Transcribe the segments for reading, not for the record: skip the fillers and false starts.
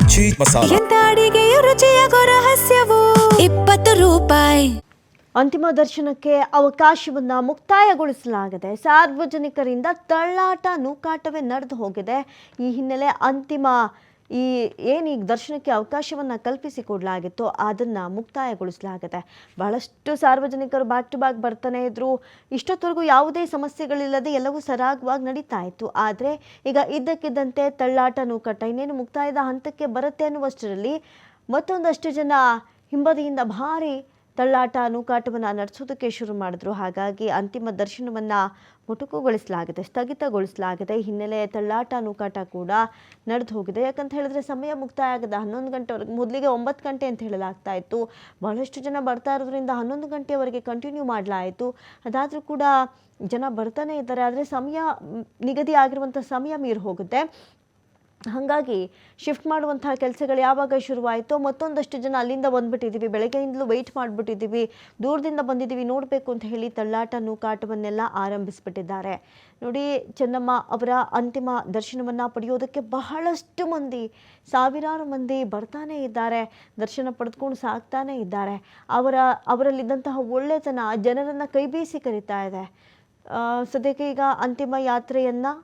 ಮಚ್ಚಿ ಮಸಾಲ. ಎಂತ ಅಡಿಗೆಯ ರುಚಿಯಾಗೋ ರಹಸ್ಯವು 20 ರೂಪಾಯಿ. ಅಂತಿಮ ದರ್ಶನಕ್ಕೆ ಅವಕಾಶವನ್ನು ಮುಕ್ತಾಯಗೊಳಿಸಲಾಗಿದೆ. ಸಾರ್ವಜನಿಕರಿಂದ ತಳ್ಳಾಟ ನೂಕಾಟವೇ ನಡೆದು ಹೋಗಿದೆ. ಈ ಹಿನ್ನೆಲೆ ಈಗ ದರ್ಶನಕ್ಕೆ ಅವಕಾಶವನ್ನು ಕಲ್ಪಿಸಿಕೊಡಲಾಗಿತ್ತು ಅದನ್ನು ಮುಕ್ತಾಯಗೊಳಿಸಲಾಗಿದೆ. ಬಹಳಷ್ಟು ಸಾರ್ವಜನಿಕರು ಬ್ಯಾಕ್ ಟು ಬ್ಯಾಕ್ ಬರ್ತಾನೆ ಇದ್ರು. ಇಷ್ಟೊತ್ತವರೆಗೂ ಯಾವುದೇ ಸಮಸ್ಯೆಗಳಿಲ್ಲದೆ ಎಲ್ಲವೂ ಸರಾಗವಾಗಿ ನಡೀತಾ ಇತ್ತು. ಆದರೆ ಈಗ ಇದ್ದಕ್ಕಿದ್ದಂತೆ ತಳ್ಳಾಟ ನೂಕಾಟ ಇನ್ನೇನು ಮುಕ್ತಾಯದ ಹಂತಕ್ಕೆ ಬರುತ್ತೆ ಅನ್ನುವಷ್ಟರಲ್ಲಿ ಮತ್ತೊಂದಷ್ಟು ಜನ ಹಿಂಬದಿಯಿಂದ ಭಾರಿ ತಳ್ಳಾಟ ನೂಕಾಟವನ್ನು ನಡೆಸೋದಕ್ಕೆ ಶುರು ಮಾಡಿದ್ರು. ಹಾಗಾಗಿ ಅಂತಿಮ ದರ್ಶನವನ್ನು ಮೊಟಕುಗೊಳಿಸಲಾಗಿದೆ, ಸ್ಥಗಿತಗೊಳಿಸಲಾಗಿದೆ. ಈ ಹಿನ್ನೆಲೆ ತಳ್ಳಾಟ ನೂಕಾಟ ಕೂಡ ನಡೆದು ಹೋಗಿದೆ. ಯಾಕಂತ ಹೇಳಿದ್ರೆ ಸಮಯ ಮುಕ್ತಾಯ ಆಗಿದೆ 11 ಗಂಟೆವರೆಗೆ. ಮೊದಲಿಗೆ 9 ಗಂಟೆ ಅಂತ ಹೇಳಲಾಗ್ತಾ ಇತ್ತು. ಬಹಳಷ್ಟು ಜನ ಬರ್ತಾ ಇರೋದ್ರಿಂದ 11 ಗಂಟೆವರೆಗೆ ಕಂಟಿನ್ಯೂ ಮಾಡಲಾಯಿತು. ಅದಾದರೂ ಕೂಡ ಜನ ಬರ್ತಾನೆ ಇದ್ದಾರೆ. ಆದರೆ ನಿಗದಿ ಆಗಿರುವಂಥ ಸಮಯ ಮೀರಿ ಹೋಗುತ್ತೆ. ಹಾಗಾಗಿ ಶಿಫ್ಟ್ ಮಾಡುವಂತಹ ಕೆಲಸಗಳು ಯಾವಾಗ ಶುರುವಾಯಿತೋ ಮತ್ತೊಂದಷ್ಟು ಜನ ಅಲ್ಲಿಂದ ಬಂದುಬಿಟ್ಟಿದ್ದೀವಿ, ಬೆಳಗ್ಗೆಯಿಂದಲೂ ವೆಯ್ಟ್ ಮಾಡಿಬಿಟ್ಟಿದ್ದೀವಿ, ದೂರದಿಂದ ಬಂದಿದ್ದೀವಿ ನೋಡಬೇಕು ಅಂತ ಹೇಳಿ ತಳ್ಳಾಟ ನೂಕಾಟವನ್ನೆಲ್ಲ ಆರಂಭಿಸಿಬಿಟ್ಟಿದ್ದಾರೆ. ನೋಡಿ, ಚೆನ್ನಮ್ಮ ಅವರ ಅಂತಿಮ ದರ್ಶನವನ್ನು ಪಡೆಯೋದಕ್ಕೆ ಬಹಳಷ್ಟು ಮಂದಿ, ಸಾವಿರಾರು ಮಂದಿ ಬರ್ತಾನೆ ಇದ್ದಾರೆ, ದರ್ಶನ ಪಡೆದುಕೊಂಡು ಸಾಕ್ತಾನೆ ಇದ್ದಾರೆ. ಅವರಲ್ಲಿದ್ದಂತಹ ಒಳ್ಳೆತನ ಜನರನ್ನು ಕೈ ಬೀಸಿ ಕರೀತಾ ಇದೆ. ಸದ್ಯಕ್ಕೆ ಈಗ ಅಂತಿಮ ಯಾತ್ರೆಯನ್ನು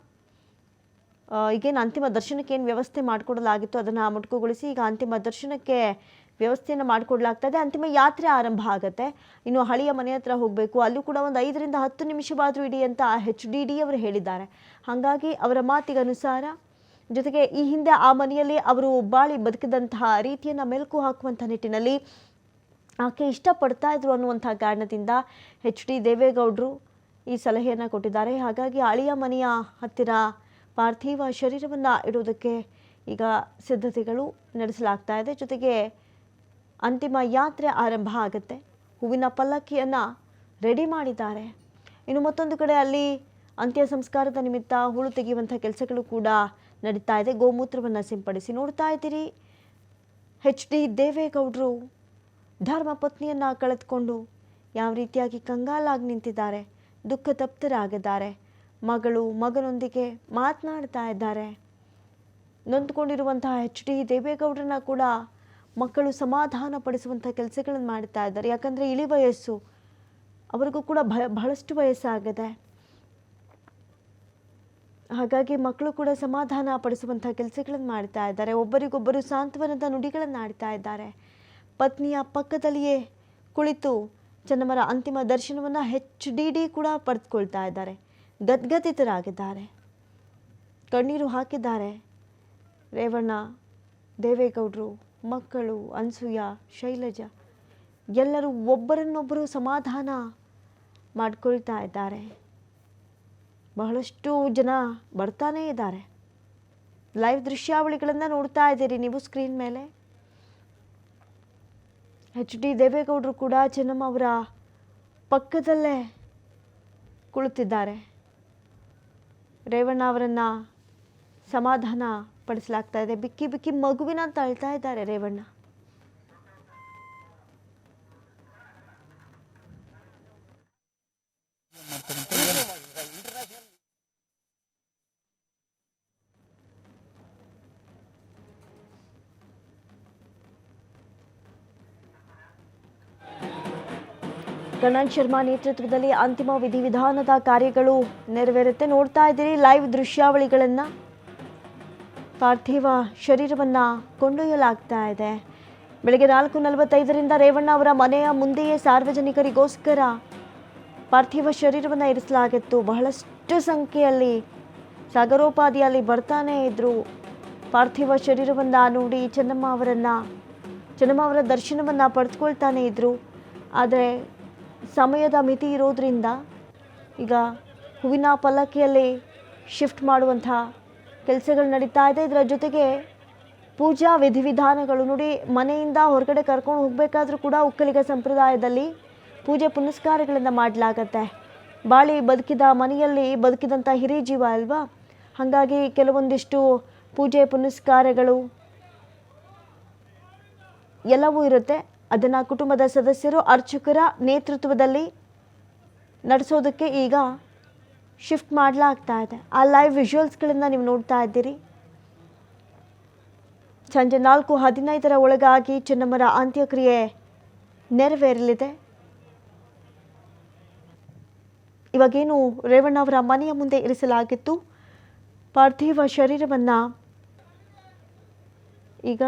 ಈಗೇನು ಅಂತಿಮ ದರ್ಶನಕ್ಕೆ ಏನು ವ್ಯವಸ್ಥೆ ಮಾಡಿಕೊಡಲಾಗಿತ್ತು ಅದನ್ನು ಮೊಟಕುಗೊಳಿಸಿ ಈಗ ಅಂತಿಮ ದರ್ಶನಕ್ಕೆ ವ್ಯವಸ್ಥೆಯನ್ನು ಮಾಡಿಕೊಡ್ಲಾಗ್ತಾ ಇದೆ. ಅಂತಿಮ ಯಾತ್ರೆ ಆರಂಭ ಆಗುತ್ತೆ. ಇನ್ನು ಹಳೆಯ ಮನೆ ಹತ್ರ ಹೋಗಬೇಕು, ಅಲ್ಲೂ ಕೂಡ ಒಂದು 5 ರಿಂದ 10 ನಿಮಿಷವಾದರೂ ಇಡಿ ಅಂತ HDD ಅವರು ಹೇಳಿದ್ದಾರೆ. ಹಾಗಾಗಿ ಅವರ ಮಾತಿಗೆ ಅನುಸಾರ ಜೊತೆಗೆ ಈ ಹಿಂದೆ ಆ ಮನೆಯಲ್ಲಿ ಅವರು ಬಾಳಿ ಬದುಕಿದಂತಹ ರೀತಿಯನ್ನು ಮೆಲುಕು ಹಾಕುವಂಥ ನಿಟ್ಟಿನಲ್ಲಿ ಆಕೆ ಇಷ್ಟಪಡ್ತಾ ಇದ್ರು ಅನ್ನುವಂಥ ಕಾರಣದಿಂದ HD ದೇವೇಗೌಡರು ಈ ಸಲಹೆಯನ್ನು ಕೊಟ್ಟಿದ್ದಾರೆ. ಹಾಗಾಗಿ ಹಳೆಯ ಮನೆಯ ಹತ್ತಿರ ಪಾರ್ಥಿವ ಶರೀರವನ್ನು ಇಡೋದಕ್ಕೆ ಈಗ ಸಿದ್ಧತೆಗಳು ನಡೆಸಲಾಗ್ತಾ ಇದೆ. ಜೊತೆಗೆ ಅಂತಿಮ ಯಾತ್ರೆ ಆರಂಭ ಆಗುತ್ತೆ. ಹೂವಿನ ಪಲ್ಲಕ್ಕಿಯನ್ನು ರೆಡಿ ಮಾಡಿದ್ದಾರೆ. ಇನ್ನು ಮತ್ತೊಂದು ಕಡೆ ಅಲ್ಲಿ ಅಂತ್ಯ ಸಂಸ್ಕಾರದ ನಿಮಿತ್ತ ಹೂಳು ತೆಗೆಯುವಂಥ ಕೆಲಸಗಳು ಕೂಡ ನಡೀತಾ ಇದೆ. ಗೋಮೂತ್ರವನ್ನು ಸಿಂಪಡಿಸಿ ನೋಡ್ತಾ ಇದ್ದೀರಿ. HD ದೇವೇಗೌಡರು ಧರ್ಮ ಪತ್ನಿಯನ್ನು ಕಳೆದುಕೊಂಡು ಯಾವ ರೀತಿಯಾಗಿ ಕಂಗಾಲಾಗಿ ನಿಂತಿದ್ದಾರೆ, ದುಃಖ ತಪ್ತರಾಗಿದ್ದಾರೆ. ಮಗನೊಂದಿಗೆ ಮಾತನಾಡ್ತಾ ಇದ್ದಾರೆ. ನೊಂದುಕೊಂಡಿರುವಂತಹ HD ದೇವೇಗೌಡರನ್ನ ಕೂಡ ಮಕ್ಕಳು ಸಮಾಧಾನ ಪಡಿಸುವಂಥ ಕೆಲಸಗಳನ್ನು ಮಾಡ್ತಾ ಇದ್ದಾರೆ. ಯಾಕಂದರೆ ಇಳಿ ವಯಸ್ಸು, ಅವರಿಗೂ ಕೂಡ ಬಹಳಷ್ಟು ವಯಸ್ಸಾಗಿದೆ. ಹಾಗಾಗಿ ಮಕ್ಕಳು ಕೂಡ ಸಮಾಧಾನ ಪಡಿಸುವಂಥ ಕೆಲಸಗಳನ್ನು ಮಾಡ್ತಾ ಇದ್ದಾರೆ. ಒಬ್ಬರಿಗೊಬ್ಬರು ಸಾಂತ್ವನದ ನುಡಿಗಳನ್ನು ಆಡ್ತಾ ಇದ್ದಾರೆ. ಪತ್ನಿಯ ಪಕ್ಕದಲ್ಲಿಯೇ ಕುಳಿತು ಚೆನ್ನಮ್ಮರ ಅಂತಿಮ ದರ್ಶನವನ್ನು HDD ಕೂಡ ಪಡೆದುಕೊಳ್ತಾ ಇದ್ದಾರೆ. ಗದ್ಗದಿತರಾಗಿದ್ದಾರೆ, ಕಣ್ಣೀರು ಹಾಕಿದ್ದಾರೆ. ರೇವಣ್ಣ, ದೇವೇಗೌಡರು, ಮಕ್ಕಳು, ಅನ್ಸೂಯ, ಶೈಲಜಾ ಎಲ್ಲರೂ ಒಬ್ಬರನ್ನೊಬ್ಬರು ಸಮಾಧಾನ ಮಾಡಿಕೊಳ್ತಾ ಇದ್ದಾರೆ. ಬಹಳಷ್ಟು ಜನ ಬರ್ತಾನೇ ಇದ್ದಾರೆ. ಲೈವ್ ದೃಶ್ಯಾವಳಿಗಳನ್ನು ನೋಡ್ತಾ ಇದ್ದೀರಿ ನೀವು ಸ್ಕ್ರೀನ್ ಮೇಲೆ. HD ದೇವೇಗೌಡರು ಕೂಡ ಚೆನ್ನಮ್ಮ ಅವರ ಪಕ್ಕದಲ್ಲೇ ಕುಳಿತಿದ್ದಾರೆ. ರೇವಣ್ಣ ಅವರನ್ನು ಸಮಾಧಾನ ಪಡಿಸಲಾಗ್ತಾ ಇದೆ. ಬಿಕ್ಕಿ ಬಿಕ್ಕಿ ಮಗುವಿನ ಅಂತ ಅಳ್ತಾ ಇದ್ದಾರೆ ರೇವಣ್ಣ. ಕಣ್ಣನ್ ಶರ್ಮಾ ನೇತೃತ್ವದಲ್ಲಿ ಅಂತಿಮ ವಿಧಿವಿಧಾನದ ಕಾರ್ಯಗಳು ನೆರವೇರುತ್ತೆ. ನೋಡ್ತಾ ಇದ್ದೀರಿ ಲೈವ್ ದೃಶ್ಯಾವಳಿಗಳನ್ನು. ಪಾರ್ಥಿವ ಶರೀರವನ್ನು ಕೊಂಡೊಯ್ಯಲಾಗ್ತಾ ಇದೆ. ಬೆಳಗ್ಗೆ 4:45ರಿಂದ ರೇವಣ್ಣ ಅವರ ಮನೆಯ ಮುಂದೆಯೇ ಸಾರ್ವಜನಿಕರಿಗೋಸ್ಕರ ಪಾರ್ಥಿವ ಶರೀರವನ್ನು ಇರಿಸಲಾಗಿತ್ತು. ಬಹಳಷ್ಟು ಸಂಖ್ಯೆಯಲ್ಲಿ ಸಾಗರೋಪಾದಿಯಲ್ಲಿ ಬರ್ತಾನೆ ಇದ್ರು. ಪಾರ್ಥಿವ ಶರೀರವನ್ನು ನೋಡಿ ಚೆನ್ನಮ್ಮ ಅವರ ದರ್ಶನವನ್ನು ಪಡೆದುಕೊಳ್ತಾನೆ ಇದ್ರು. ಆದರೆ ಸಮಯದ ಮಿತಿ ಇರೋದ್ರಿಂದ ಈಗ ಹೂವಿನ ಪಲ್ಲಕ್ಕಿಯಲ್ಲಿ ಶಿಫ್ಟ್ ಮಾಡುವಂಥ ಕೆಲಸಗಳು ನಡೀತಾ ಇದೆ. ಇದರ ಜೊತೆಗೆ ಪೂಜಾ ವಿಧಿವಿಧಾನಗಳು ನೋಡಿ, ಮನೆಯಿಂದ ಹೊರಗಡೆ ಕರ್ಕೊಂಡು ಹೋಗಬೇಕಾದ್ರೂ ಕೂಡ ಒಕ್ಕಲಿಗ ಸಂಪ್ರದಾಯದಲ್ಲಿ ಪೂಜೆ ಪುನಸ್ಕಾರಗಳನ್ನು ಮಾಡಲಾಗತ್ತೆ. ಬಾಳಿ ಬದುಕಿದ ಮನೆಯಲ್ಲಿ ಬದುಕಿದಂಥ ಹಿರಿಜೀವ ಅಲ್ವಾ, ಹಾಗಾಗಿ ಕೆಲವೊಂದಿಷ್ಟು ಪೂಜೆ ಪುನಸ್ಕಾರಗಳು ಎಲ್ಲವೂ ಇರುತ್ತೆ. ಅದನ್ನು ಕುಟುಂಬದ ಸದಸ್ಯರು ಅರ್ಚಕರ ನೇತೃತ್ವದಲ್ಲಿ ನಡೆಸೋದಕ್ಕೆ ಈಗ ಶಿಫ್ಟ್ ಮಾಡಲಾಗ್ತಾ ಇದೆ. ಆ ಲೈವ್ ವಿಜುವಲ್ಸ್ಗಳನ್ನು ನೀವು ನೋಡ್ತಾ ಇದ್ದೀರಿ. ಸಂಜೆ 4:15 ಒಳಗಾಗಿ ಚೆನ್ನಮ್ಮರ ಅಂತ್ಯಕ್ರಿಯೆ ನೆರವೇರಲಿದೆ. ಇವಾಗೇನು ರೇವಣ್ಣ ಅವರ ಮನೆಯ ಮುಂದೆ ಇರಿಸಲಾಗಿತ್ತು ಪಾರ್ಥಿವ ಶರೀರವನ್ನು ಈಗ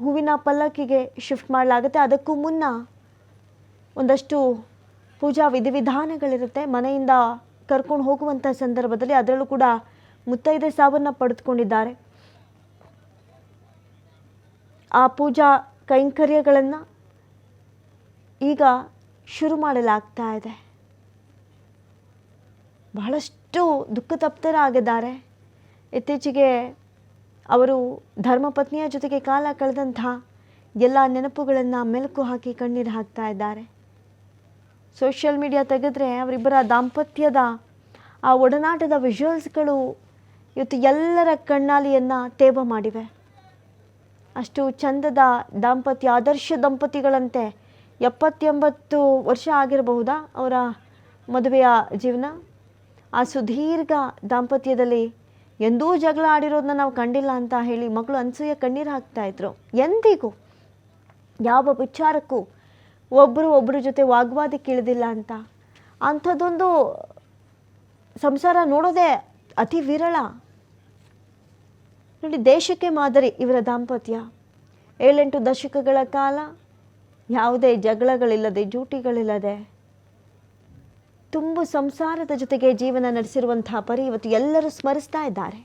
ಹೂವಿನ ಪಲ್ಲಕ್ಕಿಗೆ ಶಿಫ್ಟ್ ಮಾಡಲಾಗುತ್ತೆ. ಅದಕ್ಕೂ ಮುನ್ನ ಒಂದಷ್ಟು ಪೂಜಾ ವಿಧಿವಿಧಾನಗಳಿರುತ್ತೆ. ಮನೆಯಿಂದ ಕರ್ಕೊಂಡು ಹೋಗುವಂಥ ಸಂದರ್ಭದಲ್ಲಿ ಅದರಲ್ಲೂ ಕೂಡ ಮುತ್ತೈದೆ ಸಾವನ್ನು ಪಡೆದುಕೊಂಡಿದ್ದಾರೆ. ಆ ಪೂಜಾ ಕೈಂಕರ್ಯಗಳನ್ನು ಈಗ ಶುರು ಮಾಡಲಾಗ್ತಾ ಇದೆ. ಬಹಳಷ್ಟು ದುಃಖತಪ್ತರಾಗಿದ್ದಾರೆ. ಇತ್ತೀಚೆಗೆ ಅವರು ಧರ್ಮಪತ್ನಿಯ ಜೊತೆಗೆ ಕಾಲ ಕಳೆದಂಥ ಎಲ್ಲ ನೆನಪುಗಳನ್ನು ಮೆಲುಕು ಹಾಕಿ ಕಣ್ಣೀರು ಹಾಕ್ತಾ ಇದ್ದಾರೆ. ಸೋಷಿಯಲ್ ಮೀಡಿಯಾ ತೆಗೆದ್ರೆ ಅವರಿಬ್ಬರ ದಾಂಪತ್ಯದ ಆ ಒಡನಾಟದ ವಿಜುವಲ್ಸ್ಗಳು ಇವತ್ತು ಎಲ್ಲರ ಕಣ್ಣಾಲಿಯನ್ನು ತೇವ ಮಾಡಿವೆ. ಅಷ್ಟು ಚಂದದ ದಾಂಪತ್ಯ, ಆದರ್ಶ ದಂಪತಿಗಳಂತೆ 70-80 ವರ್ಷ ಆಗಿರಬಹುದಾ ಅವರ ಮದುವೆಯ ಜೀವನ. ಆ ಸುದೀರ್ಘ ದಾಂಪತ್ಯದಲ್ಲಿ ಎಂದೂ ಜಗಳ ಆಡಿರೋದನ್ನ ನಾವು ಕಂಡಿಲ್ಲ ಅಂತ ಹೇಳಿ ಮಗಳು ಅನಸೂಯ ಕಣ್ಣೀರು ಹಾಕ್ತಾಯಿದ್ರು. ಎಂದಿಗೂ ಯಾವ ವಿಚಾರಕ್ಕೂ ಒಬ್ಬರ ಜೊತೆ ವಾಗ್ವಾದಕ್ಕೆ ಇಳಿದಿಲ್ಲ ಅಂತ. ಅಂಥದ್ದೊಂದು ಸಂಸಾರ ನೋಡೋದೇ ಅತಿ ವಿರಳ. ನೋಡಿ, ದೇಶಕ್ಕೆ ಮಾದರಿ ಇವರ ದಾಂಪತ್ಯ. 7-8 ದಶಕಗಳ ಕಾಲ ಯಾವುದೇ ಜಗಳಗಳಿಲ್ಲದೆ, ಜೂಟಿಗಳಿಲ್ಲದೆ ತುಂಬು ಸಂಸಾರದ ಜೊತೆಗೆ ಜೀವನ ನಡೆಸಿರುವಂತಹ ಪರಿ ಇವತ್ತು ಎಲ್ಲರೂ ಸ್ಮರಿಸ್ತಾ ಇದ್ದಾರೆ.